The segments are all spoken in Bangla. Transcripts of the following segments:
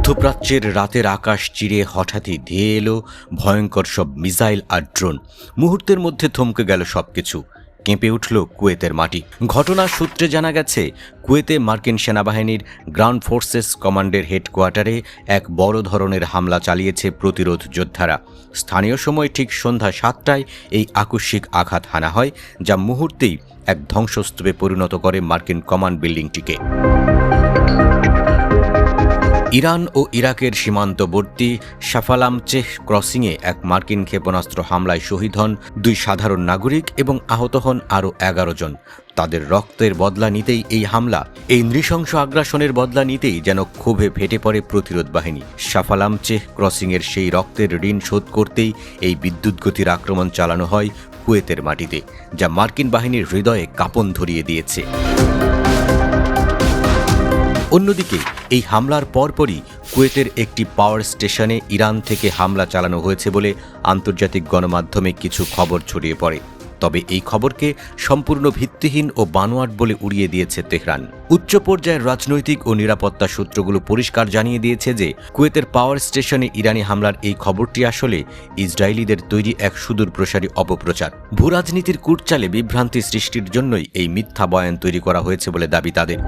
মধ্যপ্রাচ্যের রাতের আকাশ চিরে হঠাৎই ধেয়ে এলো ভয়ঙ্কর সব মিসাইল আর ড্রোন। মুহূর্তের মধ্যে থমকে গেল সবকিছু। কেঁপে উঠল কুয়েতের মাটি। ঘটনার সূত্রে জানা গেছে, কুয়েতে মার্কিন সেনাবাহিনীর গ্রাউন্ড ফোর্সেস কমান্ডের হেডকোয়ার্টারে এক বড় ধরনের হামলা চালিয়েছে প্রতিরোধ যোদ্ধারা। স্থানীয় সময় ঠিক সন্ধ্যা 7টায় এই আকস্মিক আঘাত হানা হয়, যা মুহূর্তেই এক ধ্বংসস্তূপে পরিণত করে মার্কিন কমান্ড বিল্ডিংটিকে। ইরান ও ইরাকের সীমান্তবর্তী শাফালামচেহ ক্রসিংয়ে এক মার্কিন ক্ষেপণাস্ত্র হামলায় শহীদ হন 2 সাধারণ নাগরিক এবং আহত হন আরও 11 জন। তাদের রক্তের বদলা নিতেই এই হামলা। এই নৃশংস আগ্রাসনের বদলা নিতেই যেন ক্ষোভে ফেটে পড়ে প্রতিরোধ বাহিনী। শাফালামচেহ ক্রসিংয়ের সেই রক্তের ঋণ শোধ করতেই এই বিদ্যুৎগতির আক্রমণ চালানো হয় কুয়েতের মাটিতে, যা মার্কিন বাহিনীর হৃদয়ে কাঁপন ধরিয়ে দিয়েছে। অন্যদিকে এই হামলার পরপরই কুয়েতের একটি পাওয়ার স্টেশনে ইরান থেকে হামলা চালানো হয়েছে বলে আন্তর্জাতিক গণমাধ্যমে কিছু খবর ছড়িয়ে পড়ে। তবে এই খবরকে সম্পূর্ণ ভিত্তিহীন ও বানোয়াট বলে উড়িয়ে দিয়েছে তেহরান। উচ্চ পর্যায়ের রাজনৈতিক ও নিরাপত্তা সূত্রগুলো পরিষ্কার জানিয়ে দিয়েছে যে কুয়েতের পাওয়ার স্টেশনে ইরানি হামলার এই খবরটি আসলে ইসরায়েলিদের তৈরি এক সুদূরপ্রসারী অপপ্রচার। ভূরাজনীতির কূটচালে বিভ্রান্তি সৃষ্টির জন্যই এই মিথ্যা বয়ান তৈরি করা হয়েছে বলে দাবি তাদের।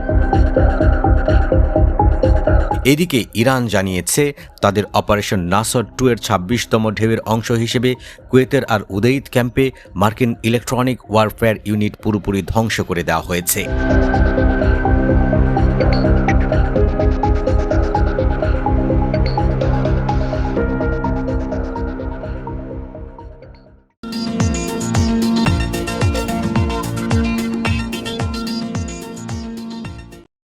এদিকে ইরান জানিয়েছে, তাদের অপারেশন নাসর 2 এর 26তম ঢেউয়ের অংশ হিসেবে কুয়েতের আর উদেইদ ক্যাম্পে মার্কিন ইলেকট্রনিক ওয়ারফেয়ার ইউনিট পুরোপুরি ধ্বংস করে দেওয়া হয়েছে।